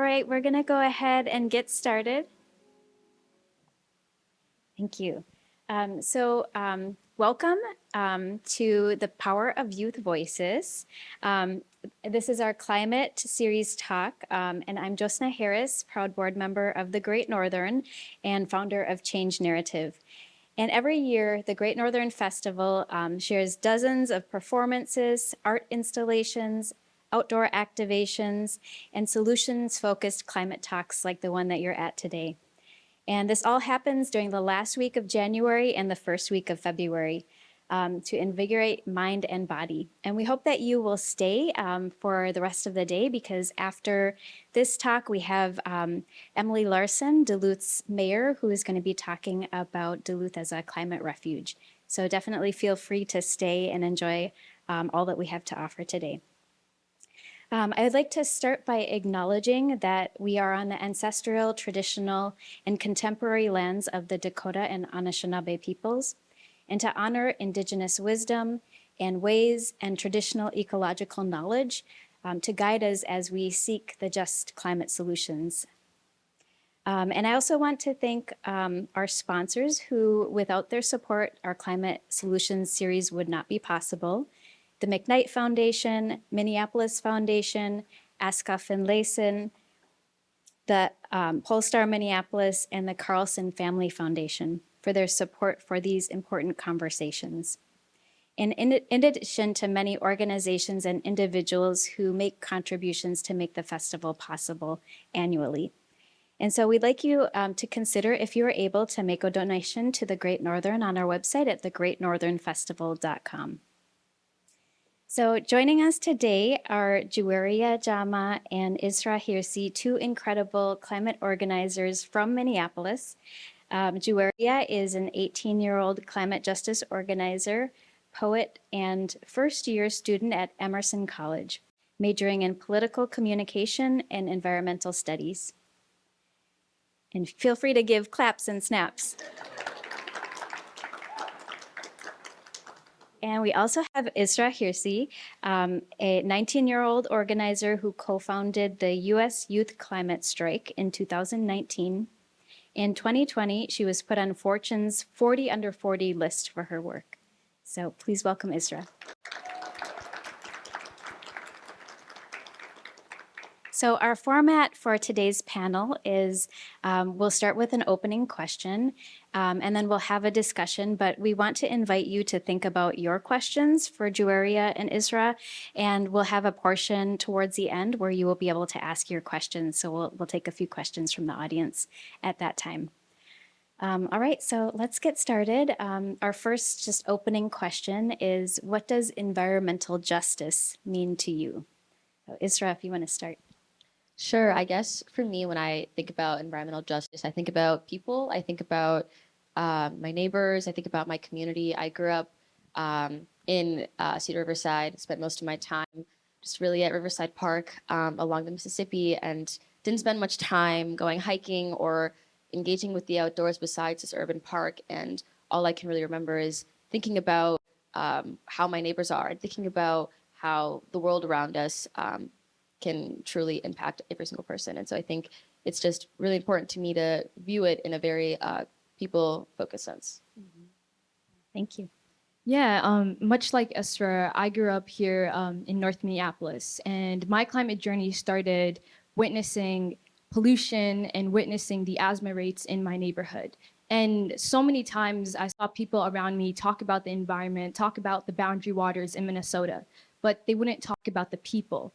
right, we're going to go ahead and get started. Thank you. Welcome to the Power of Youth Voices. This is our Climate Series talk, and I'm Josna Harris, proud board member of the Great Northern and founder of Change Narrative. And every year, the Great Northern Festival shares dozens of performances, art installations, outdoor activations, and solutions-focused climate talks like the one that you're at today. And this all happens during the last week of January and the first week of February to invigorate mind and body. And we hope that you will stay for the rest of the day, because after this talk, we have Emily Larson, Duluth's mayor, who is going to be talking about Duluth as a climate refuge. So definitely feel free to stay and enjoy all that we have to offer today. I would like to start by acknowledging that we are on the ancestral, traditional, and contemporary lands of the Dakota and Anishinaabe peoples, and to honor Indigenous wisdom and ways and traditional ecological knowledge to guide us as we seek the just climate solutions. And I also want to thank our sponsors who, without their support, our Climate Solutions series would not be possible. The McKnight Foundation, Minneapolis Foundation, Ascot Finlayson, the Polestar Minneapolis, and the Carlson Family Foundation for their support for these important conversations. And in addition to many organizations and individuals who make contributions to make the festival possible annually. And so we'd like you to consider, if you are able, to make a donation to the Great Northern on our website at thegreatnorthernfestival.com. So joining us today are Juwaria Jama and Isra Hirsi, two incredible climate organizers from Minneapolis. Juwaria is an 18-year-old climate justice organizer, poet, and first-year student at Emerson College, majoring in political communication and environmental studies. And feel free to give claps and snaps. And we also have Isra Hirsi, a 19-year-old organizer who co-founded the U.S. Youth Climate Strike in 2019. In 2020, she was put on Fortune's 40 Under 40 list for her work. So please welcome Isra. So our format for today's panel is we'll start with an opening question, and then we'll have a discussion, but we want to invite you to think about your questions for Juwaria and Isra, and we'll have a portion towards the end where you will be able to ask your questions. So we'll take a few questions from the audience at that time. All right, so let's get started. Our first just opening question is, what does environmental justice mean to you? So Isra, if you want to start. Sure. I guess for me, when I think about environmental justice, I think about people. I think about my neighbors. I think about my community. I grew up in Cedar Riverside, spent most of my time just really at Riverside Park along the Mississippi, and didn't spend much time going hiking or engaging with the outdoors besides this urban park. And all I can really remember is thinking about how my neighbors are and thinking about how the world around us can truly impact every single person. And so I think it's just really important to me to view it in a very people-focused sense. Mm-hmm. Thank you. Yeah, much like Isra, I grew up here in North Minneapolis, and my climate journey started witnessing pollution and witnessing the asthma rates in my neighborhood. And so many times I saw people around me talk about the environment, talk about the boundary waters in Minnesota, but they wouldn't talk about the people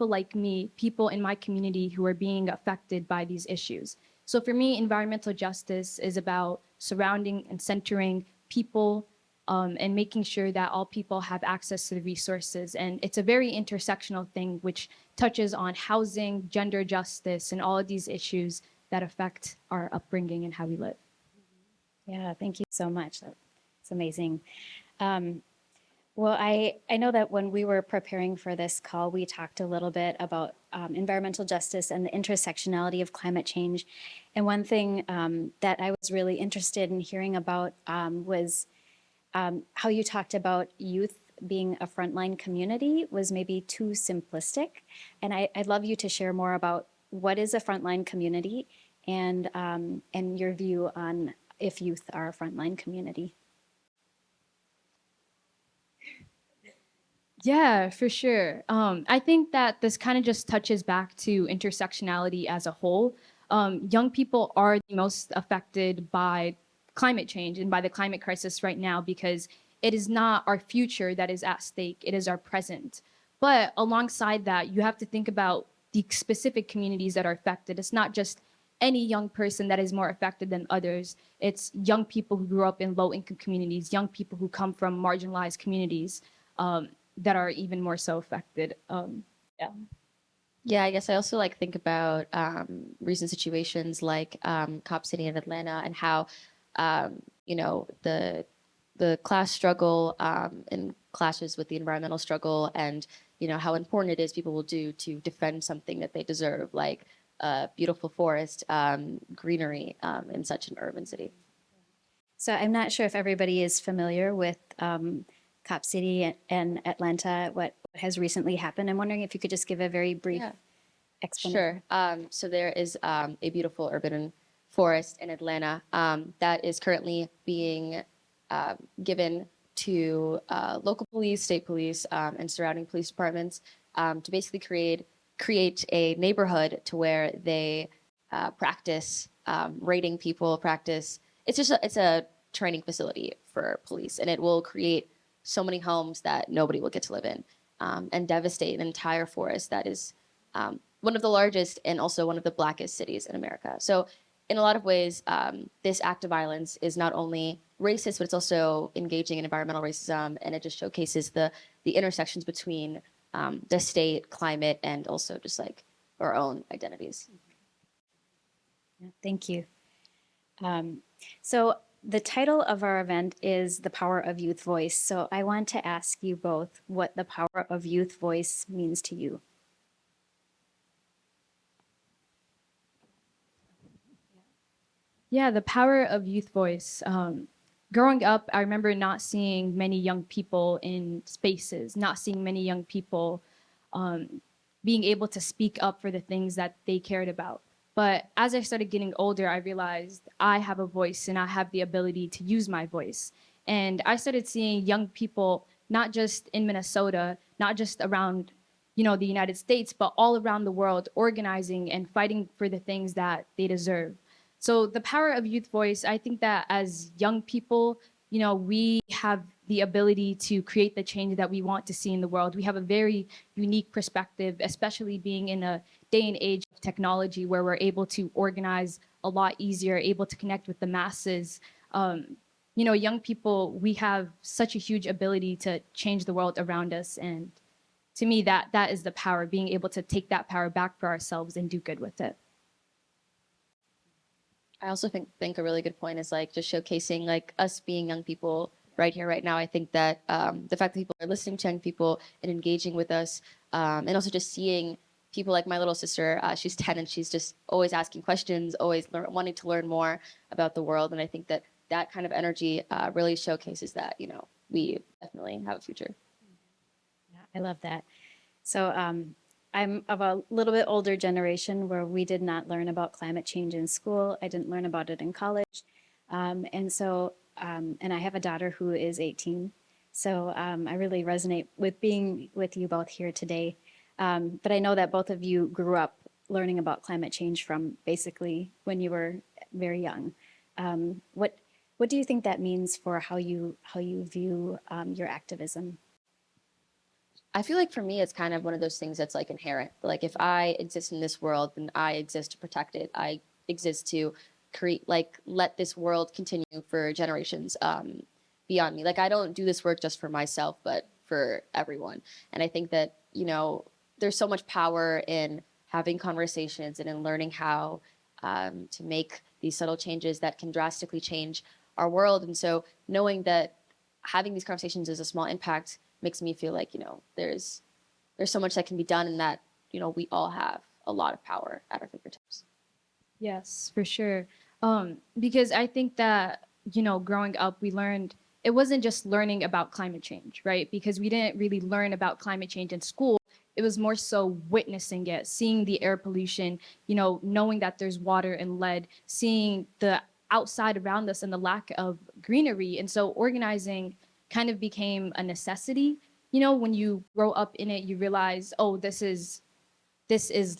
like me, people in my community who are being affected by these issues. So for me, environmental justice is about surrounding and centering people and making sure that all people have access to the resources. And it's a very intersectional thing, which touches on housing, gender justice, and all of these issues that affect our upbringing and how we live. Yeah, thank you so much. That's amazing. Well, I know that when we were preparing for this call, we talked a little bit about environmental justice and the intersectionality of climate change. And one thing that I was really interested in hearing about was how you talked about youth being a frontline community was maybe too simplistic. And I'd love you to share more about what is a frontline community, and your view on if youth are a frontline community. Yeah, for sure. I think that this kind of just touches back to intersectionality as a whole. Young people are the most affected by climate change and by the climate crisis right now because it is not our future that is at stake, it is our present. But alongside that, you have to think about the specific communities that are affected. It's not just any young person that is more affected than others. It's young people who grew up in low income communities, young people who come from marginalized communities. That are even more so affected. Yeah. Yeah, I guess I also like think about recent situations like Cop City in Atlanta and how you know the class struggle and clashes with the environmental struggle, and you know how important it is people will do to defend something that they deserve, like a beautiful forest, greenery in such an urban city. So I'm not sure if everybody is familiar with Cop City and Atlanta, what has recently happened. I'm wondering if you could just give a very brief Yeah. explanation. Sure. So there is a beautiful urban forest in Atlanta that is currently being given to local police, state police, and surrounding police departments to basically create a neighborhood to where they practice rating people. Practice. It's a training facility for police, and it will create so many homes that nobody will get to live in, and devastate an entire forest that is one of the largest and also one of the blackest cities in America. So, in a lot of ways, this act of violence is not only racist, but it's also engaging in environmental racism, and it just showcases the intersections between the state, climate, and also just like our own identities. Yeah, thank you. So the title of our event is The Power of Youth Voice. So I want to ask you both what the power of youth voice means to you. Yeah, the power of youth voice. Growing up, I remember not seeing many young people in spaces, not seeing many young people being able to speak up for the things that they cared about. But as I started getting older, I realized I have a voice and I have the ability to use my voice. And I started seeing young people, not just in Minnesota, not just around, the United States, but all around the world, organizing and fighting for the things that they deserve. So the power of youth voice, I think that as young people, we have the ability to create the change that we want to see in the world. We have a very unique perspective, especially being in a day and age of technology where we're able to organize a lot easier, able to connect with the masses. Young people, we have such a huge ability to change the world around us. And to me, that is the power, being able to take that power back for ourselves and do good with it. I also think a really good point is like just showcasing like us being young people right here, right now. I think that the fact that people are listening to young people and engaging with us, and also just seeing people like my little sister, she's 10 and she's just always asking questions, always wanting to learn more about the world. And I think that that kind of energy really showcases that, we definitely have a future. Yeah, I love that. So I'm of a little bit older generation where we did not learn about climate change in school. I didn't learn about it in college. And I have a daughter who is 18. So I really resonate with being with you both here today. But I know that both of you grew up learning about climate change from basically when you were very young. What do you think that means for how you view your activism? I feel like for me, it's kind of one of those things that's like inherent. Like if I exist in this world, then I exist to protect it. I exist to create, like, let this world continue for generations beyond me. Like I don't do this work just for myself, but for everyone. And I think that, there's so much power in having conversations and in learning how to make these subtle changes that can drastically change our world. And so knowing that having these conversations is a small impact makes me feel like, there's so much that can be done and that, we all have a lot of power at our fingertips. Yes, for sure. Because I think that, growing up, we learned it wasn't just learning about climate change, right? Because we didn't really learn about climate change in school. it was more so witnessing it, seeing the air pollution, knowing that there's water and lead, seeing the outside around us and the lack of greenery. And so organizing kind of became a necessity. When you grow up in it, you realize, oh, this is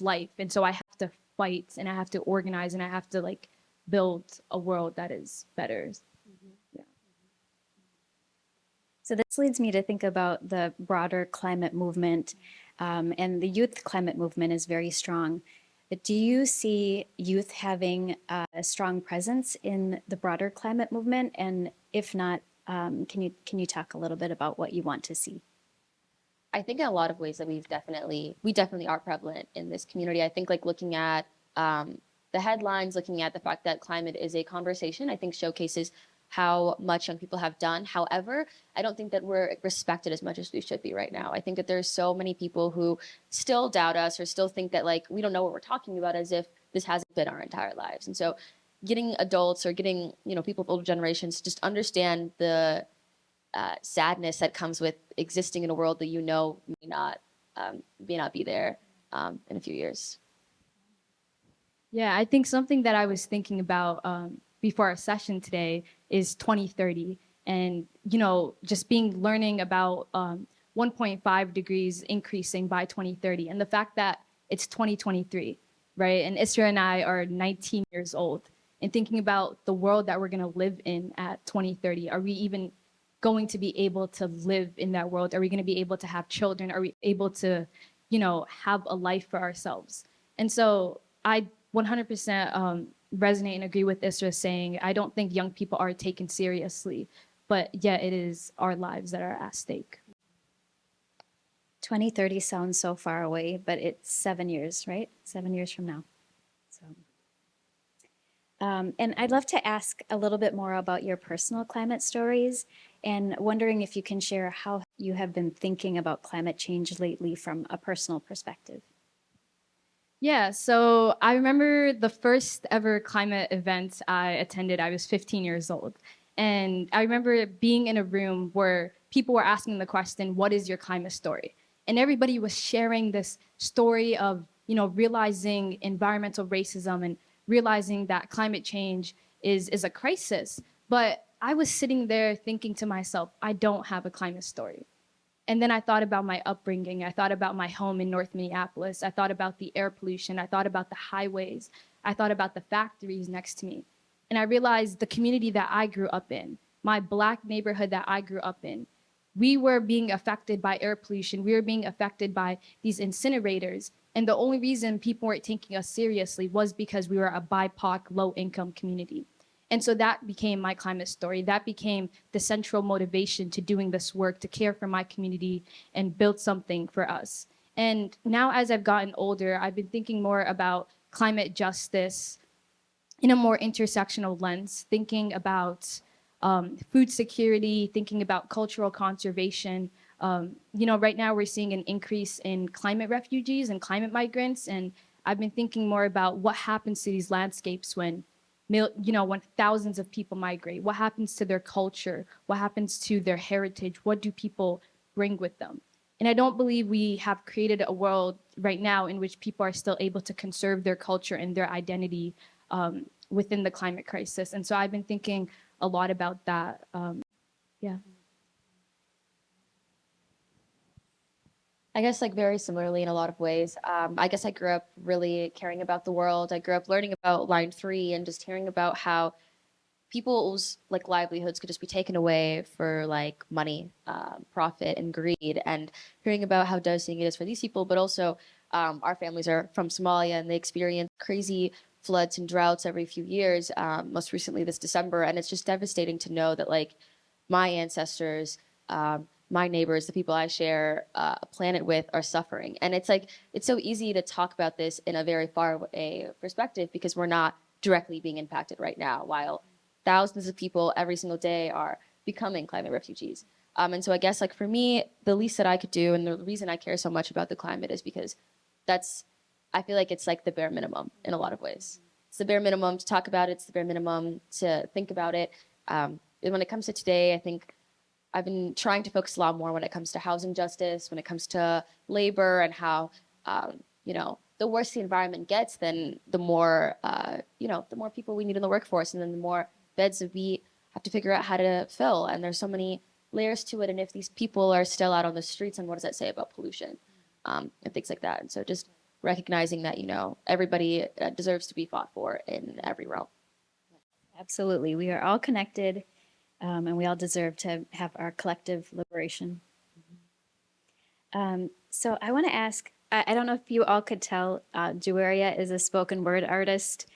life. And so I have to fight and I have to organize and I have to like build a world that is better. Yeah. So this leads me to think about the broader climate movement, and the youth climate movement is very strong. But do you see youth having a strong presence in the broader climate movement? And if not, can you talk a little bit about what you want to see? I think in a lot of ways that we definitely are prevalent in this community. I think like looking at the headlines, looking at the fact that climate is a conversation, I think showcases how much young people have done. However, I don't think that we're respected as much as we should be right now. I think that there's so many people who still doubt us or still think that like we don't know what we're talking about, as if this hasn't been our entire lives. And so getting adults or getting people of older generations to just understand the sadness that comes with existing in a world that may not be there in a few years. Yeah, I think something that I was thinking about before our session today is 2030, and just learning about 1.5 degrees increasing by 2030, and the fact that it's 2023, right? And Isra and I are 19 years old, and thinking about the world that we're going to live in at 2030. Are we even going to be able to live in that world? Are we going to be able to have children? Are we able to, have a life for ourselves? And so I 100% resonate and agree with Isra saying, I don't think young people are taken seriously, but yet it is our lives that are at stake. 2030 sounds so far away, but it's 7 years, right? 7 years from now. So, and I'd love to ask a little bit more about your personal climate stories, and wondering if you can share how you have been thinking about climate change lately from a personal perspective. Yeah, so I remember the first ever climate event I attended. I was 15 years old. And I remember being in a room where people were asking the question, what is your climate story? And everybody was sharing this story of, realizing environmental racism and realizing that climate change is a crisis. But I was sitting there thinking to myself, I don't have a climate story. And then I thought about my upbringing. I thought about my home in North Minneapolis. I thought about the air pollution. I thought about the highways. I thought about the factories next to me. And I realized the community that I grew up in, my Black neighborhood that I grew up in, we were being affected by air pollution. We were being affected by these incinerators. And the only reason people weren't taking us seriously was because we were a BIPOC, low-income community. And so that became my climate story. That became the central motivation to doing this work, to care for my community and build something for us. And now as I've gotten older, I've been thinking more about climate justice in a more intersectional lens, thinking about food security, thinking about cultural conservation. Right now we're seeing an increase in climate refugees and climate migrants. And I've been thinking more about what happens to these landscapes when thousands of people migrate. What happens to their culture? What happens to their heritage? What do people bring with them? And I don't believe we have created a world right now in which people are still able to conserve their culture and their identity within the climate crisis. And so I've been thinking a lot about that. Yeah. I guess like very similarly in a lot of ways. I guess I grew up really caring about the world. I grew up learning about Line 3 and just hearing about how people's like livelihoods could just be taken away for like money, profit, and greed, and hearing about how devastating it is for these people. But also, our families are from Somalia and they experience crazy floods and droughts every few years. Most recently this December, and it's just devastating to know that like my ancestors. My neighbors, the people I share a planet with, are suffering. And it's like, it's so easy to talk about this in a very far away perspective because we're not directly being impacted right now, while thousands of people every single day are becoming climate refugees. And so I guess like for me, the least that I could do, and the reason I care so much about the climate is because I feel like it's like the bare minimum in a lot of ways. It's the bare minimum to talk about it. It's the bare minimum to think about it. And when it comes to today, I think I've been trying to focus a lot more when it comes to housing justice, when it comes to labor, and how, the worse the environment gets, then the more, the more people we need in the workforce, and then the more beds that we have to figure out how to fill. And there's so many layers to it. And if these people are still out on the streets, and what does that say about pollution, and things like that? And so just recognizing that, everybody deserves to be fought for in every realm. Absolutely. We are all connected, and we all deserve to have our collective liberation. So I want to ask, I don't know if you all could tell, Juaria is a spoken word artist,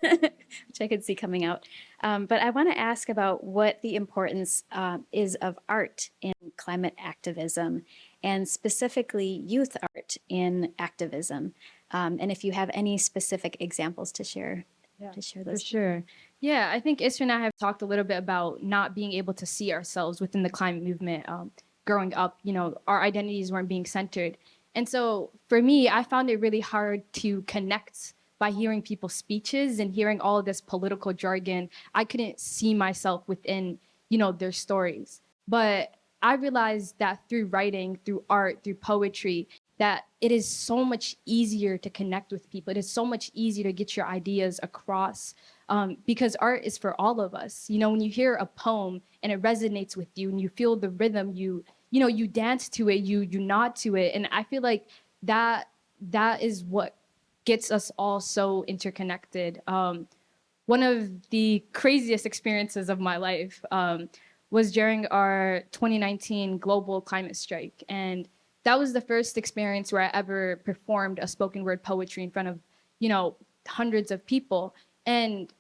which I could see coming out. But I want to ask about what the importance is of art in climate activism, and specifically youth art in activism. And if you have any specific examples to share, to share For those. sure. Yeah, I think Isra and I have talked a little bit about not being able to see ourselves within the climate movement. Growing up, our identities weren't being centered. And so for me, I found it really hard to connect by hearing people's speeches and hearing all of this political jargon. I couldn't see myself within, their stories. But I realized that through writing, through art, through poetry, that it is so much easier to connect with people. It is so much easier to get your ideas across, because art is for all of us. When you hear a poem and it resonates with you and you feel the rhythm, you dance to it, you nod to it. And I feel like that is what gets us all so interconnected. One of the craziest experiences of my life was during our 2019 global climate strike. And that was the first experience where I ever performed a spoken word poetry in front of, hundreds of people. And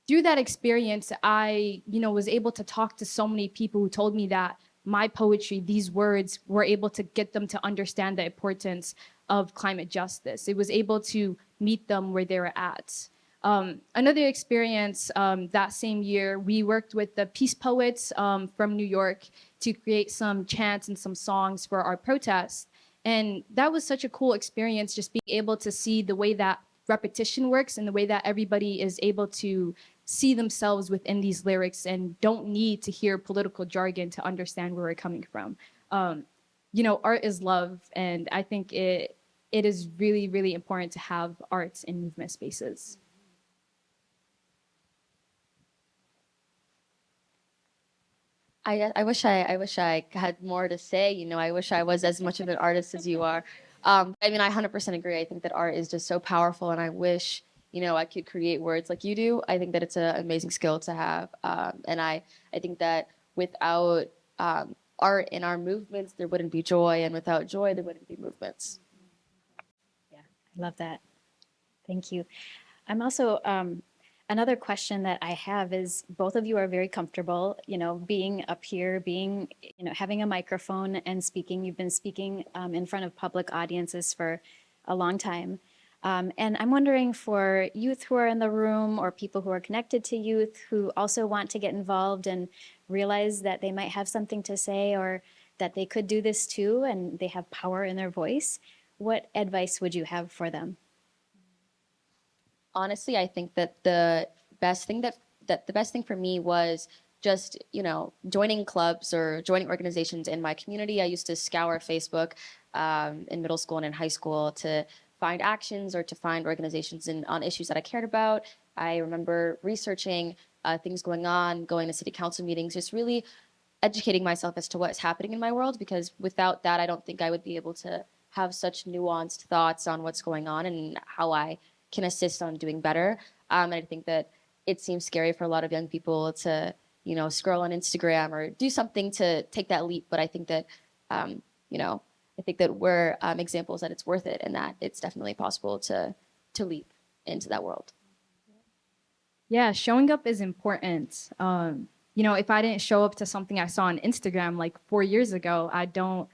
through that experience, I, was able to talk to so many people who told me that my poetry, these words, were able to get them to understand the importance of climate justice. It was able to meet them where they were at. Another experience that same year, we worked with the Peace Poets from New York to create some chants and some songs for our protest. And that was such a cool experience, just being able to see the way that repetition works and the way that everybody is able to see themselves within these lyrics and don't need to hear political jargon to understand where we're coming from. Art is love, and I think it is really, really important to have arts in movement spaces. I wish I had more to say. I wish I was as much of an artist as you are. I mean, I 100% agree. I think that art is just so powerful, and I wish I could create words like you do. I think that it's an amazing skill to have, and I think that without art in our movements, there wouldn't be joy, and without joy, there wouldn't be movements. Yeah, I love that. Thank you. I'm also, another question that I have is, both of you are very comfortable, being up here, being, having a microphone and speaking. You've been speaking in front of public audiences for a long time. And I'm wondering, for youth who are in the room, or people who are connected to youth who also want to get involved and realize that they might have something to say, or that they could do this too, and they have power in their voice, what advice would you have for them? Honestly, I think that the best thing the best thing for me was just joining clubs or joining organizations in my community. I used to scour Facebook in middle school and in high school to find actions or to find organizations on issues that I cared about. I remember researching things going on, going to city council meetings, just really educating myself as to what's happening in my world, because without that, I don't think I would be able to have such nuanced thoughts on what's going on and how I can assist on doing better. And I think that it seems scary for a lot of young people to, scroll on Instagram or do something to take that leap. But I think that, I think that we're examples that it's worth it, and that it's definitely possible to leap into that world. Yeah, showing up is important. If I didn't show up to something I saw on Instagram like 4 years ago, I don't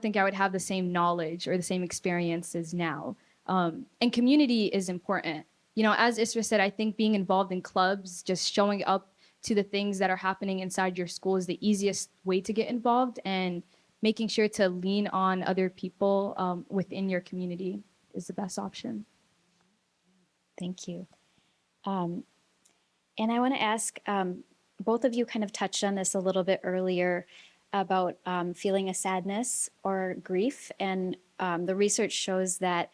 think I would have the same knowledge or the same experiences now. And community is important. As Isra said, I think being involved in clubs, just showing up to the things that are happening inside your school, is the easiest way to get involved, and making sure to lean on other people within your community is the best option. Thank you. And I want to ask, both of you kind of touched on this a little bit earlier about feeling a sadness or grief. And the research shows that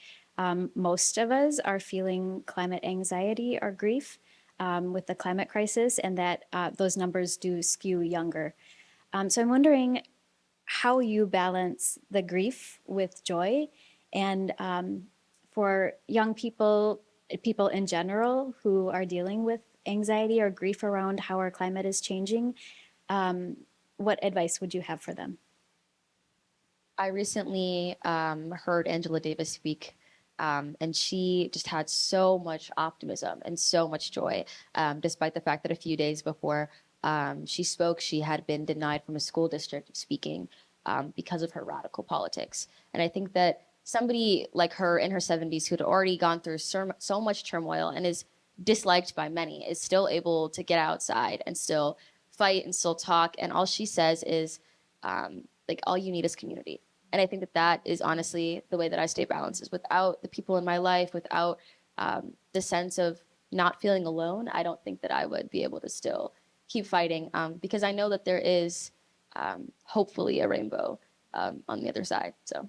most of us are feeling climate anxiety or grief with the climate crisis, and that those numbers do skew younger. So I'm wondering how you balance the grief with joy, and for young people, people in general who are dealing with anxiety or grief around how our climate is changing, what advice would you have for them? I recently heard Angela Davis speak, and she just had so much optimism and so much joy, despite the fact that a few days before she spoke, she had been denied from a school district of speaking because of her radical politics. And I think that somebody like her in her 70s who had already gone through so much turmoil and is disliked by many is still able to get outside and still fight and still talk. And all she says is, like, all you need is community. And I think that that is honestly the way that I stay balanced, is without the people in my life, without the sense of not feeling alone, I don't think that I would be able to still keep fighting, because I know that there is hopefully a rainbow on the other side. So.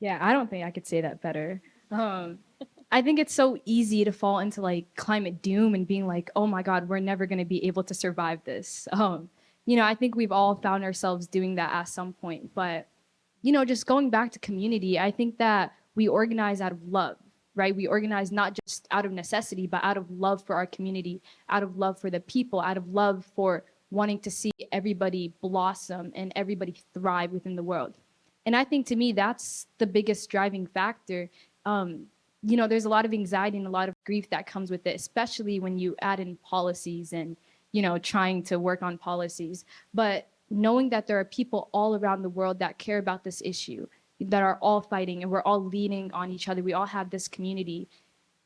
Yeah, I don't think I could say that better. I think it's so easy to fall into like climate doom and being like, oh my God, we're never going to be able to survive this. I think we've all found ourselves doing that at some point. But, just going back to community, I think that we organize out of love, right? We organize not just out of necessity, but out of love for our community, out of love for the people, out of love for wanting to see everybody blossom and everybody thrive within the world. And I think to me, that's the biggest driving factor. There's a lot of anxiety and a lot of grief that comes with it, especially when you add in policies and, trying to work on policies. But knowing that there are people all around the world that care about this issue, that are all fighting, and we're all leaning on each other, we all have this community,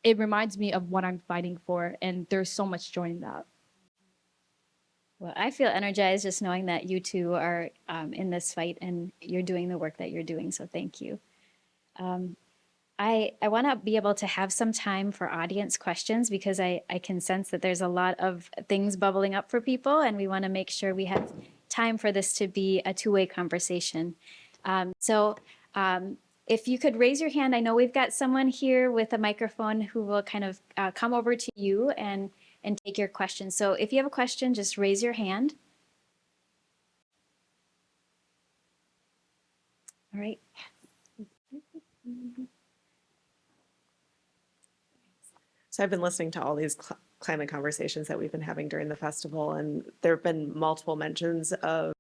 it reminds me of what I'm fighting for. And there's so much joy in that. Well, I feel energized just knowing that you two are in this fight and you're doing the work that you're doing. So thank you. I want to be able to have some time for audience questions, because I can sense that there's a lot of things bubbling up for people, and we want to make sure we have time for this to be a two-way conversation. So if you could raise your hand, I know we've got someone here with a microphone who will kind of come over to you and take your question. So if you have a question, just raise your hand. All right. So I've been listening to all these climate conversations that we've been having during the festival, and there have been multiple mentions of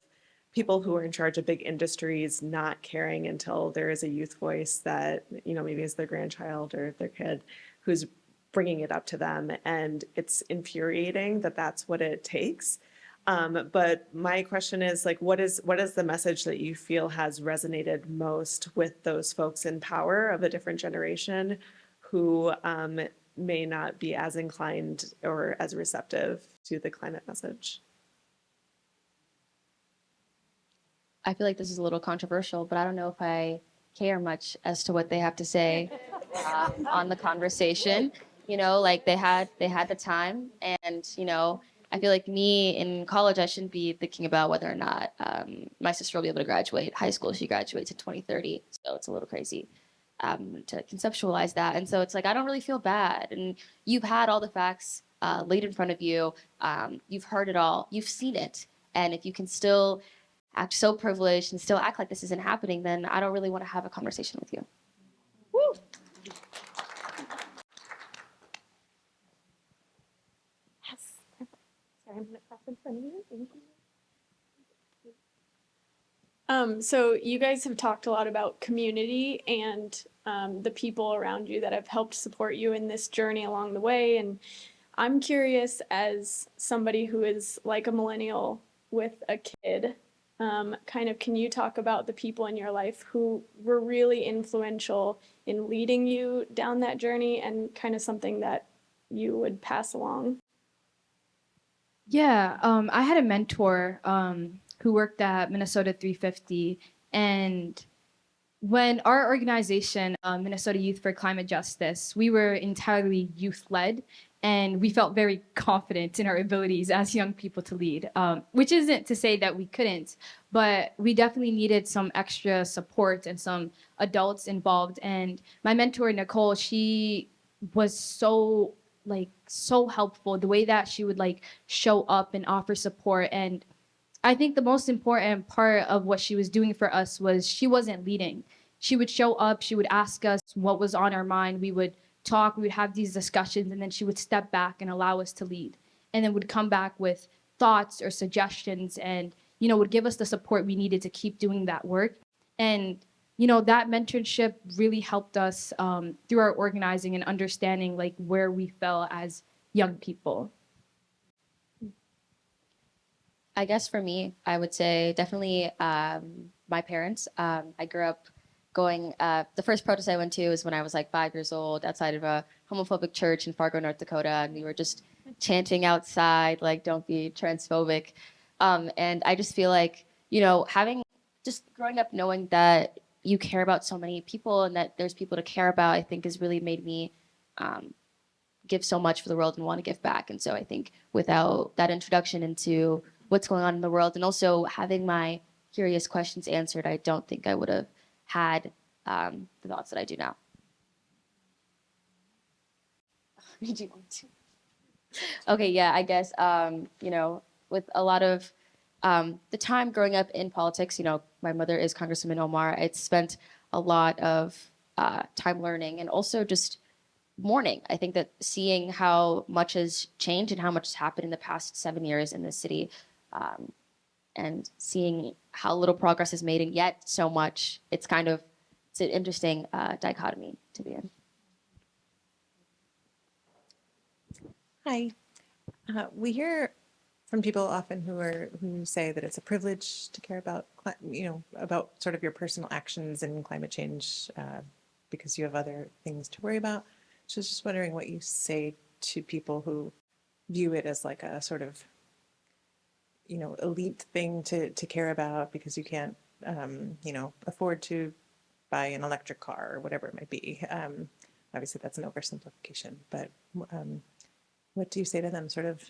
people who are in charge of big industries not caring until there is a youth voice that, maybe is their grandchild or their kid who's bringing it up to them. And it's infuriating that that's what it takes. But my question is, like, what is the message that you feel has resonated most with those folks in power of a different generation who may not be as inclined or as receptive to the climate message? I feel like this is a little controversial, but I don't know if I care much as to what they have to say on the conversation. Like they had the time, and I feel like me in college, I shouldn't be thinking about whether or not my sister will be able to graduate high school. She graduates in 2030, so it's a little crazy to conceptualize that. And so it's like I don't really feel bad, and you've had all the facts laid in front of you. You've heard it all. You've seen it, and if you can still act so privileged and still act like this isn't happening, then I don't really want to have a conversation with you. Woo! Sorry, I'm going to cross in front of you. Thank you. So you guys have talked a lot about community and the people around you that have helped support you in this journey along the way. And I'm curious, as somebody who is like a millennial with a kid, can you talk about the people in your life who were really influential in leading you down that journey, and kind of something that you would pass along? Yeah, I had a mentor who worked at Minnesota 350, and when our organization, Minnesota Youth for Climate Justice, we were entirely youth-led, and we felt very confident in our abilities as young people to lead, which isn't to say that we couldn't, but we definitely needed some extra support and some adults involved. And my mentor, Nicole, she was so helpful, the way that she would like show up and offer support. And I think the most important part of what she was doing for us was she wasn't leading. She would show up, she would ask us what was on our mind, we would talk, we would have these discussions, and then she would step back and allow us to lead. And then would come back with thoughts or suggestions and, would give us the support we needed to keep doing that work. And, that mentorship really helped us through our organizing and understanding like where we fell as young people. I guess for me, I would say definitely my parents. I grew up going, the first protest I went to was when I was like 5 years old outside of a homophobic church in Fargo, North Dakota. And we were just chanting outside, like, don't be transphobic. And I just feel like, having just growing up knowing that you care about so many people and that there's people to care about, I think has really made me give so much for the world and want to give back. And so I think without that introduction into what's going on in the world and also having my curious questions answered, I don't think I would have had the thoughts that I do now. Did you want to? Okay, yeah, I guess, with a lot of the time growing up in politics, my mother is Congresswoman Omar. I spent a lot of time learning and also just mourning. I think that seeing how much has changed and how much has happened in the past 7 years in this city, and seeing how little progress is made and yet so much, it's an interesting dichotomy to be in. Hi. We hear from people often who say that it's a privilege to care about, about sort of your personal actions in climate change because you have other things to worry about. So I was just wondering what you say to people who view it as like a sort of, elite thing to care about because you can't, afford to buy an electric car or whatever it might be. Obviously, that's an oversimplification, but what do you say to them sort of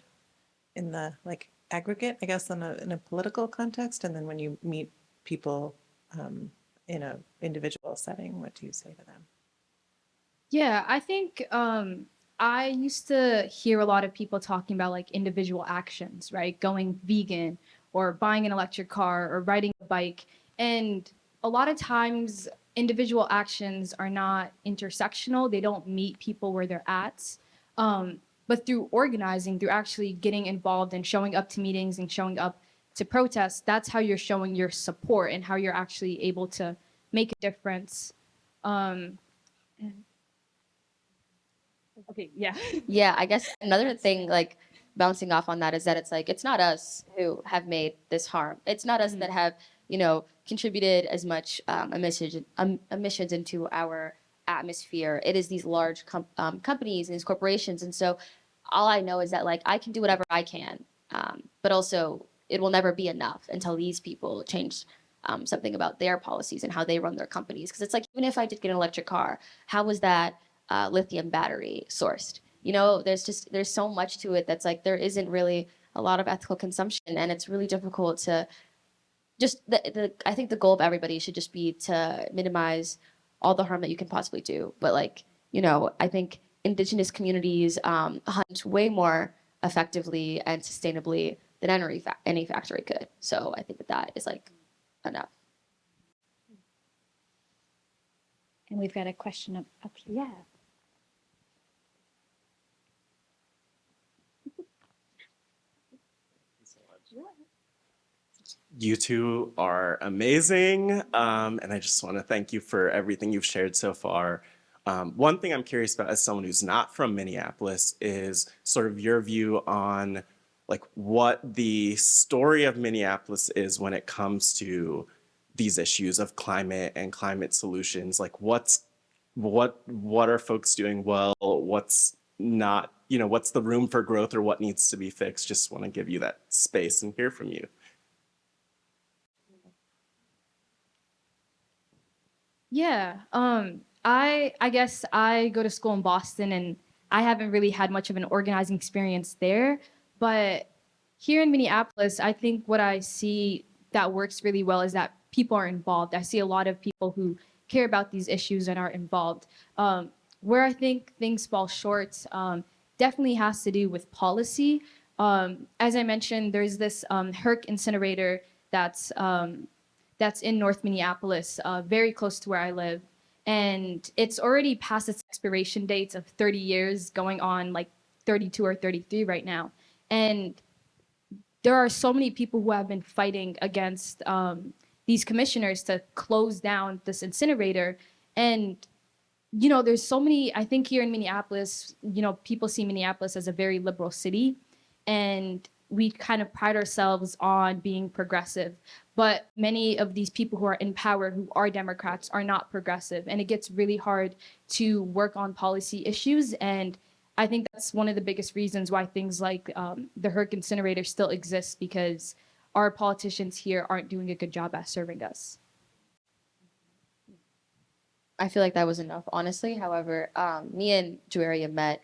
in the like aggregate, I guess, in a political context? And then when you meet people in a individual setting, what do you say to them? Yeah, I think I used to hear a lot of people talking about like individual actions, right? Going vegan or buying an electric car or riding a bike. And a lot of times individual actions are not intersectional. They don't meet people where they're at. But through organizing, through actually getting involved and showing up to meetings and showing up to protests, that's how you're showing your support and how you're actually able to make a difference. Okay, yeah. Yeah, I guess another thing, like bouncing off on that, is that it's like it's not us who have made this harm. It's not us that have, contributed as much emissions into our atmosphere. It is these large companies and these corporations. And so all I know is that like I can do whatever I can, but also it will never be enough until these people change something about their policies and how they run their companies. Because it's like even if I did get an electric car, how was that lithium battery sourced? There's so much to it that's like there isn't really a lot of ethical consumption, and it's really difficult to just I think the goal of everybody should just be to minimize all the harm that you can possibly do. But like, I think indigenous communities hunt way more effectively and sustainably than any factory could. So I think that is like enough. And we've got a question up here. Yeah. You two are amazing, and I just want to thank you for everything you've shared so far. One thing I'm curious about as someone who's not from Minneapolis is sort of your view on like what the story of Minneapolis is when it comes to these issues of climate and climate solutions. Like what are folks doing well? What's not, what's the room for growth or what needs to be fixed? Just want to give you that space and hear from you. Yeah. I guess I go to school in Boston, and I haven't really had much of an organizing experience there. But here in Minneapolis, I think what I see that works really well is that people are involved. I see a lot of people who care about these issues and are involved. Where I think things fall short definitely has to do with policy. As I mentioned, there's this Herc incinerator that's in North Minneapolis, very close to where I live. And it's already past its expiration dates of 30 years, going on like 32 or 33 right now. And there are so many people who have been fighting against these commissioners to close down this incinerator. And, you know, there's so many, I think here in Minneapolis, you know, people see Minneapolis as a very liberal city. And we kind of pride ourselves on being progressive. But many of these people who are in power, who are Democrats, are not progressive. And it gets really hard to work on policy issues. And I think that's one of the biggest reasons why things like the Herc incinerator still exists, because our politicians here aren't doing a good job at serving us. I feel like that was enough, honestly. However, me and Joaria met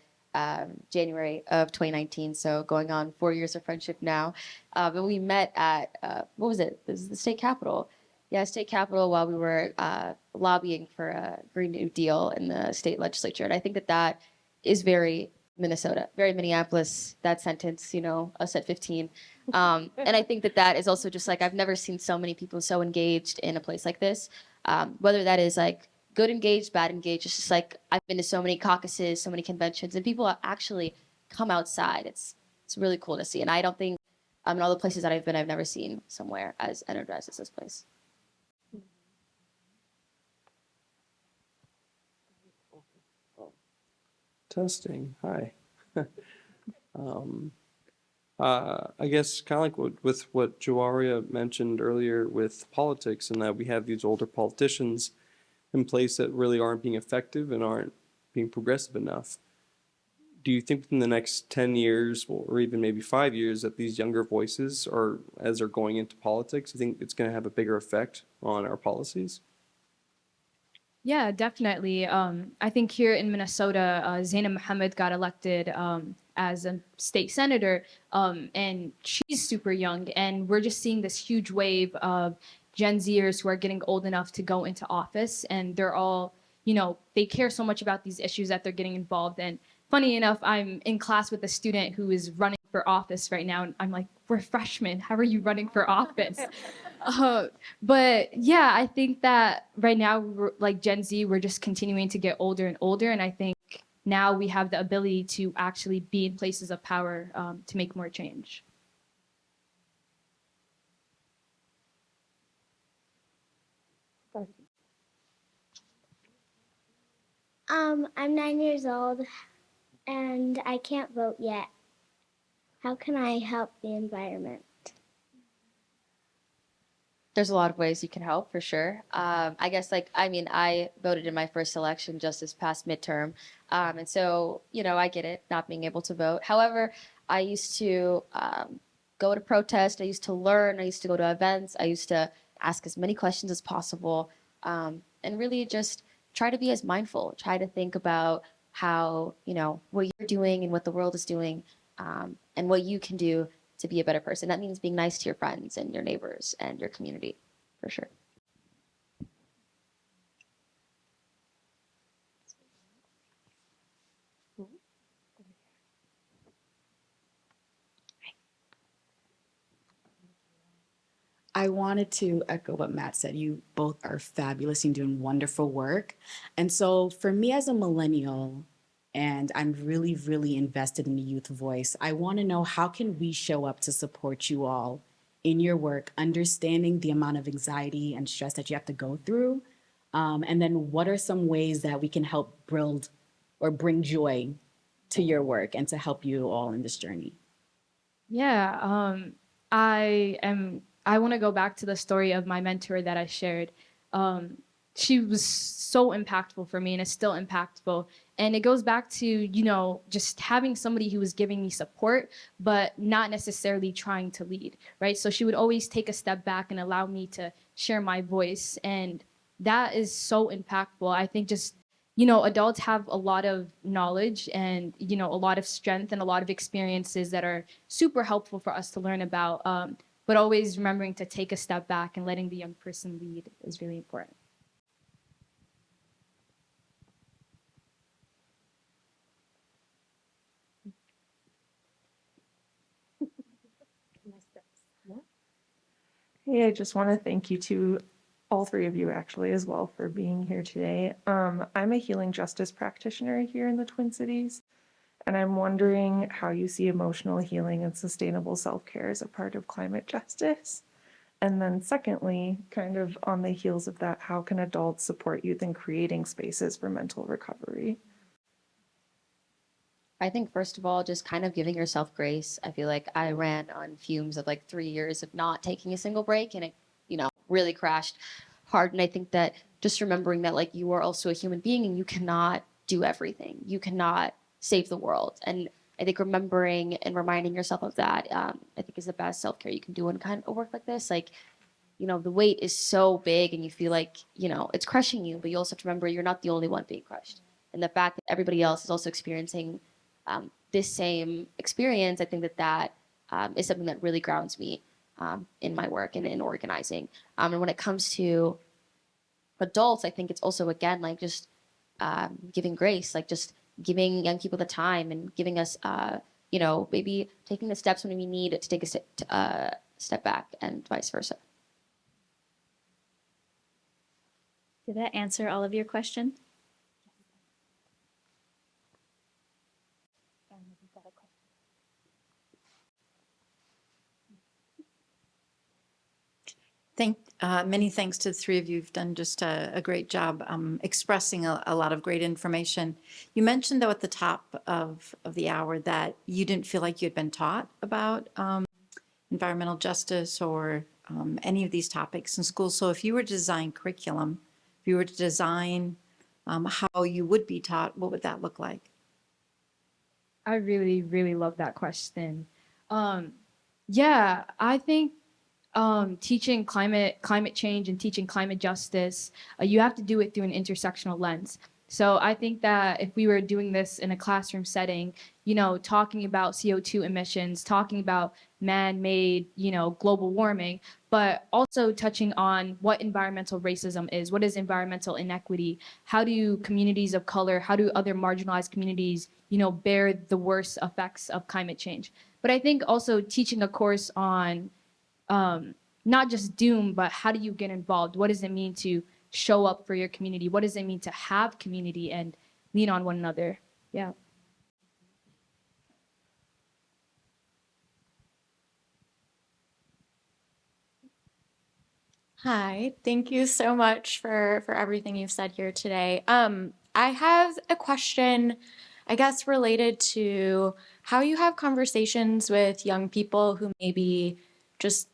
January of 2019, so going on 4 years of friendship now. But we met at, what was it? This is the state capitol. Yeah, state capitol, while we were lobbying for a Green New Deal in the state legislature. And I think that that is very Minnesota, very Minneapolis, that sentence, you know, us at 15. And I think that that is also just like, I've never seen so many people so engaged in a place like this, whether that is like good engaged, bad engaged. It's just like, I've been to so many caucuses, so many conventions, and people actually come outside. It's really cool to see. And I don't think in all the places that I've been, I've never seen somewhere as energized as this place. Testing. Hi. I guess kind of like with what Joaria mentioned earlier with politics, and that we have these older politicians in place that really aren't being effective and aren't being progressive enough. Do you think within the next 10 years or even maybe 5 years that these younger voices, or as they're going into politics, you think it's going to have a bigger effect on our policies? Yeah, definitely. I think here in Minnesota, Zaina Mohammed got elected as a state senator, and she's super young. And we're just seeing this huge wave of Gen Zers who are getting old enough to go into office. And they're all, you know, they care so much about these issues that they're getting involved in. Funny enough, I'm in class with a student who is running for office right now. And I'm like, we're freshmen. How are you running for office? But yeah, I think that right now, like Gen Z, we're just continuing to get older and older. And I think now we have the ability to actually be in places of power to make more change. I'm 9 years old and I can't vote yet. How can I help the environment? There's a lot of ways you can help, for sure. I guess, like, I mean, I voted in my first election just this past midterm. And so, you know, I get it, not being able to vote. However, I used to go to protest. I used to learn. I used to go to events. I used to ask as many questions as possible, and really just try to be as mindful, try to think about how, you know, what you're doing and what the world is doing, and what you can do to be a better person. That means being nice to your friends and your neighbors and your community, for sure. I wanted to echo what Matt said. You both are fabulous and doing wonderful work. And so for me as a millennial, and I'm really, really invested in the youth voice, I want to know, how can we show up to support you all in your work, understanding the amount of anxiety and stress that you have to go through? And then what are some ways that we can help build or bring joy to your work and to help you all in this journey? Yeah, I want to go back to the story of my mentor that I shared. She was so impactful for me and is still impactful. And it goes back to, you know, just having somebody who was giving me support, but not necessarily trying to lead, right? So she would always take a step back and allow me to share my voice. And that is so impactful. I think just, adults have a lot of knowledge and, a lot of strength and a lot of experiences that are super helpful for us to learn about. But always remembering to take a step back and letting the young person lead is really important. Hey, I just want to thank you to all three of you actually as well for being here today. I'm a healing justice practitioner here in the Twin Cities, and I'm wondering how you see emotional healing and sustainable self-care as a part of climate justice. And then secondly, kind of on the heels of that, how can adults support youth in creating spaces for mental recovery? I think first of all, just kind of giving yourself grace. I feel like I ran on fumes of like 3 years of not taking a single break, and it, really crashed hard. And I think that just remembering that like you are also a human being and you cannot do everything. You cannot save the world. And I think remembering and reminding yourself of that, I think is the best self-care you can do in kind of a work like this. Like, the weight is so big and you feel like, it's crushing you, but you also have to remember you're not the only one being crushed. And the fact that everybody else is also experiencing this same experience, I think that is something that really grounds me in my work and in organizing. And when it comes to adults, I think it's also, again, like just giving grace, like just giving young people the time and giving us, maybe taking the steps when we need to take a step back and vice versa. Did that answer all of your question? Many thanks to the three of you. You've done just a great job expressing a lot of great information. You mentioned, though, at the top of the hour that you didn't feel like you had been taught about environmental justice or any of these topics in school. So if you were to design curriculum, if you were to design how you would be taught, what would that look like? I really, really love that question. Yeah, I think teaching climate change and teaching climate justice, you have to do it through an intersectional lens. So I think that if we were doing this in a classroom setting, talking about CO2 emissions, talking about man-made, global warming, but also touching on what environmental racism is, what is environmental inequity, how do communities of color, how do other marginalized communities, bear the worst effects of climate change. But I think also teaching a course on not just doom, but how do you get involved? What does it mean to show up for your community? What does it mean to have community and lean on one another? Yeah. Hi, thank you so much for everything you've said here today. I have a question, I guess, related to how you have conversations with young people who maybe just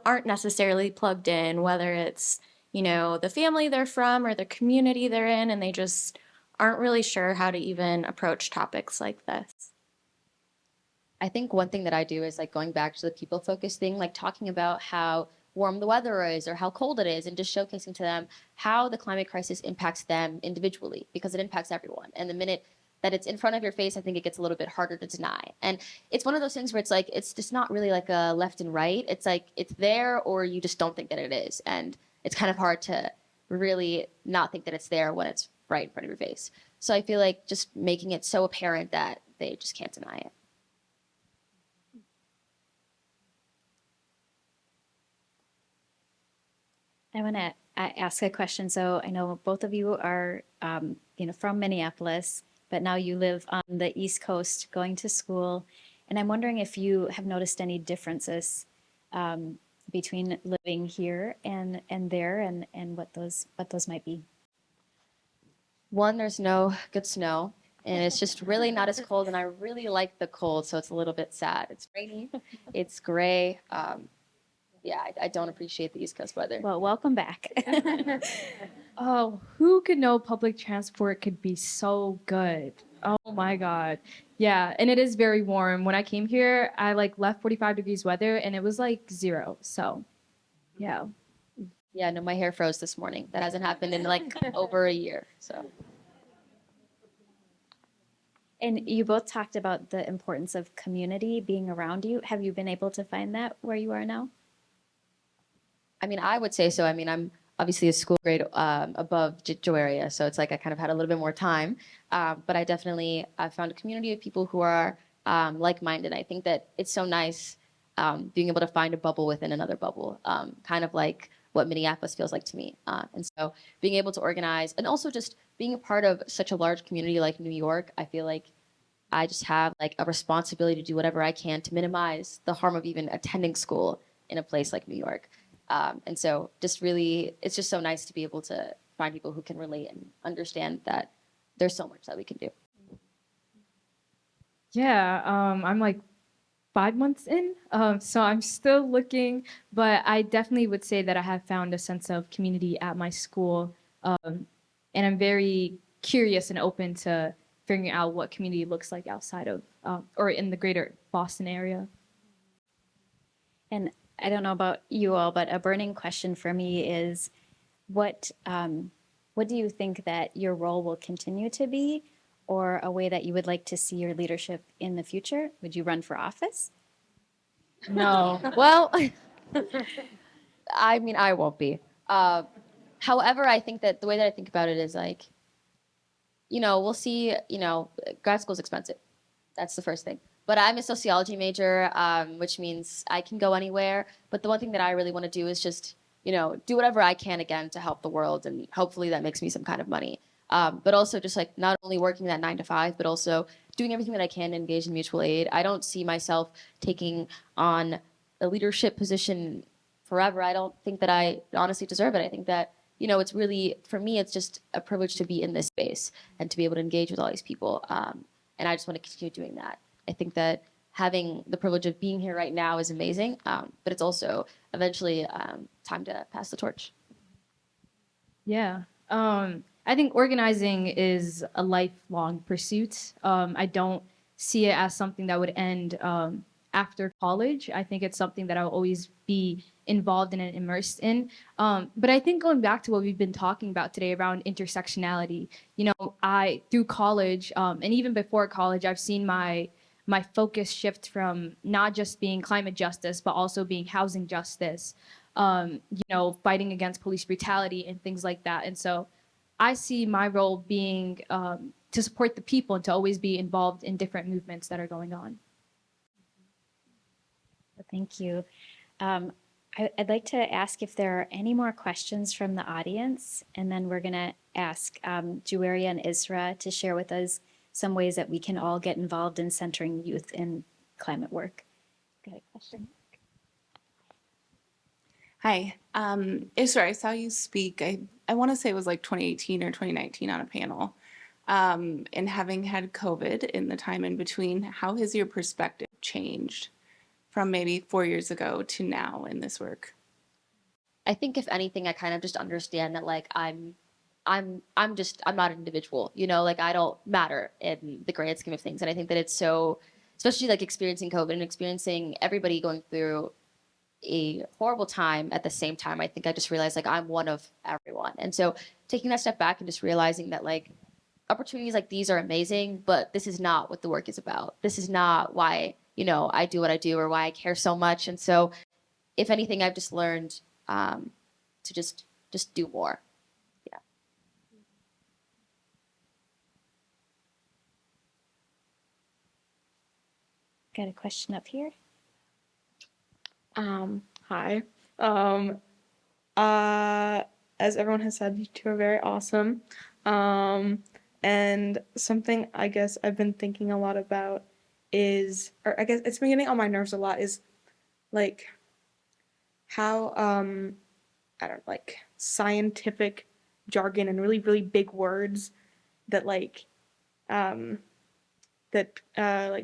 aren't necessarily plugged in, whether it's, the family they're from or the community they're in, and they just aren't really sure how to even approach topics like this. I think one thing that I do is like going back to the people focused thing, like talking about how warm the weather is or how cold it is, and just showcasing to them how the climate crisis impacts them individually, because it impacts everyone. And the minute that it's in front of your face, I think it gets a little bit harder to deny. And it's one of those things where it's like, it's just not really like a left and right. It's like, it's there or you just don't think that it is. And it's kind of hard to really not think that it's there when it's right in front of your face. So I feel like just making it so apparent that they just can't deny it. I want to ask a question. So I know both of you are, from Minneapolis, but now you live on the East Coast going to school. And I'm wondering if you have noticed any differences between living here and there and what those might be. One, there's no good snow, and it's just really not as cold, and I really like the cold, so it's a little bit sad. It's rainy, it's gray. Yeah, I don't appreciate the East Coast weather. Well, welcome back. Oh, who could know public transport could be so good? Oh my God. Yeah, and it is very warm. When I came here, I left 45 degrees weather and it was 0. So, yeah. Yeah, no, my hair froze this morning. That hasn't happened in over a year, so. And you both talked about the importance of community being around you. Have you been able to find that where you are now? I mean, I would say so. I mean, I'm obviously a school grade above Joaria, so it's like I kind of had a little bit more time. But I found a community of people who are like-minded. I think that it's so nice being able to find a bubble within another bubble, kind of like what Minneapolis feels like to me. And so being able to organize and also just being a part of such a large community like New York, I feel like I just have like a responsibility to do whatever I can to minimize the harm of even attending school in a place like New York. And so just really, it's just so nice to be able to find people who can relate and understand that there's so much that we can do. Yeah, I'm like 5 months in, so I'm still looking, but I definitely would say that I have found a sense of community at my school, and I'm very curious and open to figuring out what community looks like outside of or in the greater Boston area. And I don't know about you all, but a burning question for me is what do you think that your role will continue to be, or a way that you would like to see your leadership in the future? Would you run for office? No. Well, I mean, I won't be. However, I think that the way that I think about it is like, we'll see, grad school's expensive. That's the first thing. But I'm a sociology major, which means I can go anywhere. But the one thing that I really want to do is just, do whatever I can again to help the world. And hopefully that makes me some kind of money. But also just like not only working that 9 to 5, but also doing everything that I can to engage in mutual aid. I don't see myself taking on a leadership position forever. I don't think that I honestly deserve it. I think that, it's really, for me, it's just a privilege to be in this space and to be able to engage with all these people. And I just want to continue doing that. I think that having the privilege of being here right now is amazing, but it's also eventually time to pass the torch. Yeah. I think organizing is a lifelong pursuit. I don't see it as something that would end after college. I think it's something that I'll always be involved in and immersed in. But I think going back to what we've been talking about today around intersectionality, through college and even before college, I've seen my focus shift from not just being climate justice, but also being housing justice, fighting against police brutality and things like that. And so I see my role being to support the people and to always be involved in different movements that are going on. Thank you. I'd like to ask if there are any more questions from the audience, and then we're going to ask Juwaria and Isra to share with us some ways that we can all get involved in centering youth in climate work. Got a question? Hi, Isra, I saw you speak. I want to say it was like 2018 or 2019 on a panel. And having had COVID in the time in between, how has your perspective changed from maybe 4 years ago to now in this work? I think if anything, I kind of just understand that like I'm not an individual, like I don't matter in the grand scheme of things. And I think that it's so, especially like experiencing COVID and experiencing everybody going through a horrible time at the same time, I think I just realized like I'm one of everyone. And so taking that step back and just realizing that like opportunities like these are amazing, but this is not what the work is about. This is not why, I do what I do or why I care so much. And so if anything, I've just learned to just do more. Yeah. Got a question up here? Hi. As everyone has said, you two are very awesome. And something I guess I've been thinking a lot about is, or I guess it's been getting on my nerves a lot, is like how, I don't like scientific jargon and really, really big words that like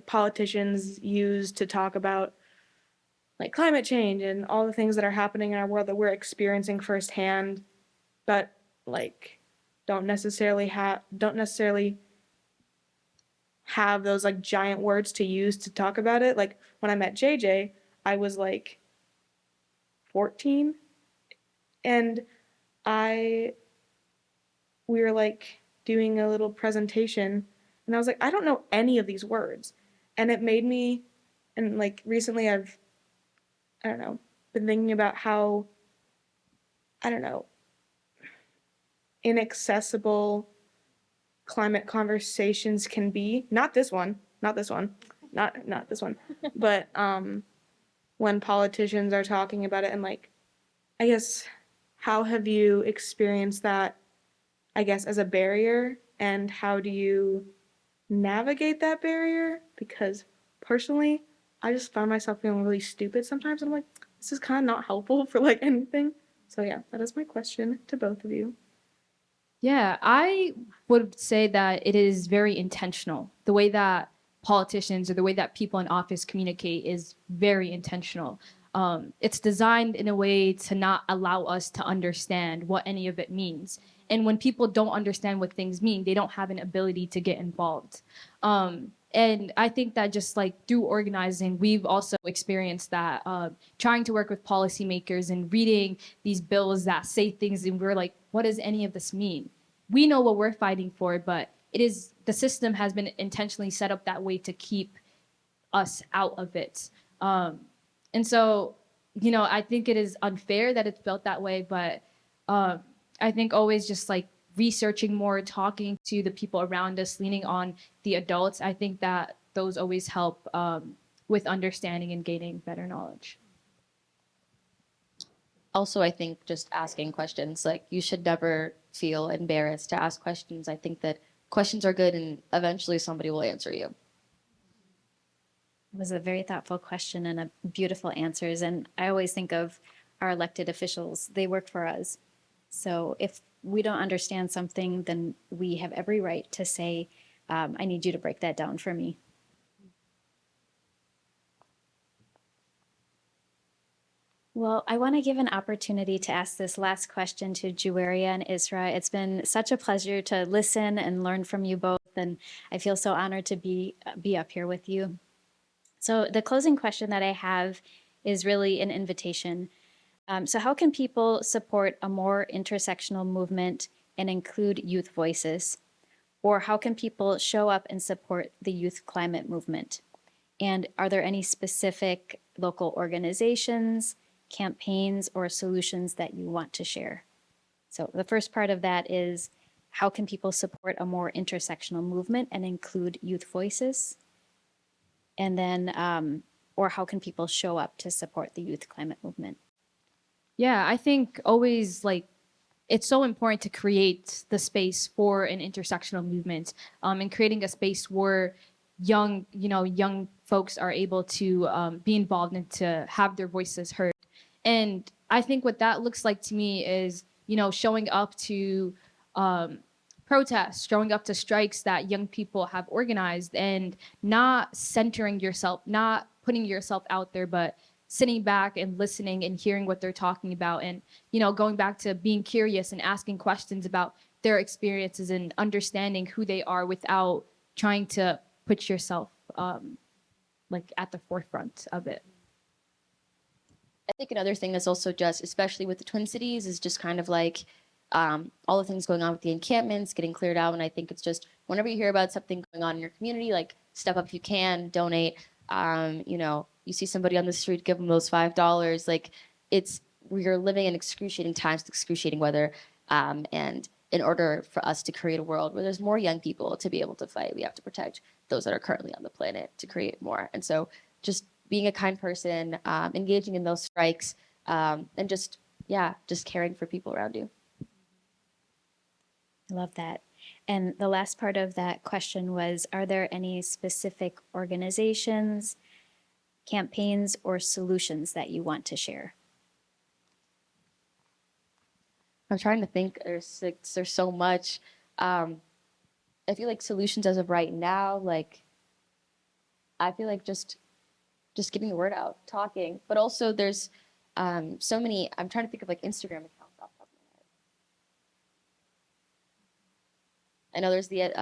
politicians use to talk about like climate change and all the things that are happening in our world that we're experiencing firsthand, but like don't necessarily have those like giant words to use to talk about it. Like when I met JJ, I was like 14, and we were like doing a little presentation And I was like, I don't know any of these words. And it made me, and like recently I don't know, been thinking about how, I don't know, inaccessible climate conversations can be. Not this one, not this one, not this one, but when politicians are talking about it, and like, I guess, how have you experienced that, I guess, as a barrier, and how do you navigate that barrier? Because personally, I just find myself feeling really stupid sometimes, and I'm like, this is kind of not helpful for like anything. So yeah, that is my question to both of you. Yeah, I would say that it is very intentional. The way that politicians or the way that people in office communicate is very intentional. It's designed in a way to not allow us to understand what any of it means. And when people don't understand what things mean, they don't have an ability to get involved. And I think that just like through organizing, we've also experienced that, trying to work with policymakers and reading these bills that say things, and we're like, what does any of this mean? We know what we're fighting for, but the system has been intentionally set up that way to keep us out of it. And so, I think it is unfair that it's built that way, but I think always just like researching more, talking to the people around us, leaning on the adults, I think that those always help with understanding and gaining better knowledge. Also, I think just asking questions, like you should never feel embarrassed to ask questions. I think that questions are good and eventually somebody will answer you. It was a very thoughtful question and a beautiful answers. And I always think of our elected officials. They work for us. So if we don't understand something, then we have every right to say, I need you to break that down for me. Well, I want to give an opportunity to ask this last question to Juwaria and Isra. It's been such a pleasure to listen and learn from you both, and I feel so honored to be up here with you. So the closing question that I have is really an invitation. So how can people support a more intersectional movement and include youth voices? Or how can people show up and support the youth climate movement? And are there any specific local organizations, campaigns, or solutions that you want to share? So the first part of that is, how can people support a more intersectional movement and include youth voices? And then, or how can people show up to support the youth climate movement? Yeah, I think always like it's so important to create the space for an intersectional movement, and creating a space where young folks are able to be involved and to have their voices heard. And I think what that looks like to me is, showing up to protests, showing up to strikes that young people have organized, and not centering yourself, not putting yourself out there, but sitting back and listening and hearing what they're talking about, and going back to being curious and asking questions about their experiences and understanding who they are without trying to put yourself like at the forefront of it. I think another thing that's also just, especially with the Twin Cities, is just kind of like all the things going on with the encampments getting cleared out. And I think it's just whenever you hear about something going on in your community, like step up if you can, donate. You see somebody on the street, give them those $5. Like we're living in excruciating times, excruciating weather. And in order for us to create a world where there's more young people to be able to fight, we have to protect those that are currently on the planet to create more. And so just being a kind person, engaging in those strikes, and just caring for people around you. I love that. And the last part of that question was, are there any specific organizations, campaigns, or solutions that you want to share? I'm trying to think. There's so much. I feel like solutions as of right now, like I feel like just getting the word out, talking. But also there's so many. I'm trying to think of like Instagram accounts off the top of my head. I know there's they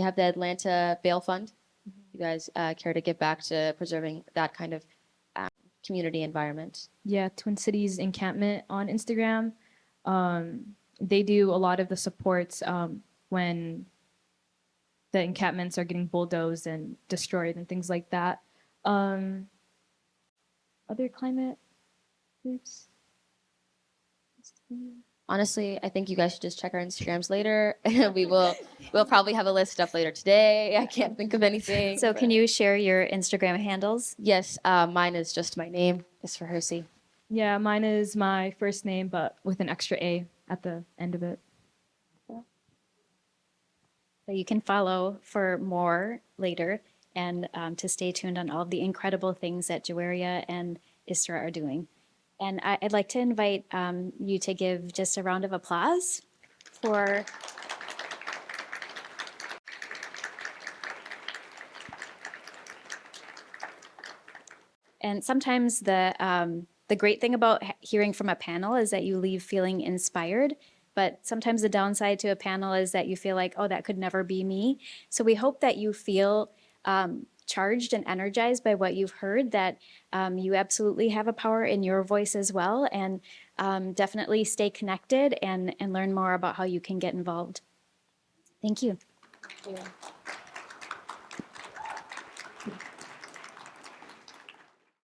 have the Atlanta Bail Fund. You guys care to give back to preserving that kind of community environment? Yeah, Twin Cities Encampment on Instagram. They do a lot of the supports when the encampments are getting bulldozed and destroyed and things like that. Other climate groups? Honestly, I think you guys should just check our Instagrams later. We'll probably have a list up later today. I can't think of anything. So can you share your Instagram handles? Yes, mine is just my name. It's for Hersey. Yeah, mine is my first name, but with an extra A at the end of it. So you can follow for more later and to stay tuned on all of the incredible things that Joaria and Isra are doing. And I'd like to invite you to give just a round of applause for and sometimes the great thing about hearing from a panel is that you leave feeling inspired. But sometimes the downside to a panel is that you feel like, oh, that could never be me. So we hope that you feel charged and energized by what you've heard, that you absolutely have a power in your voice as well, and definitely stay connected and learn more about how you can get involved. Thank you. Yeah.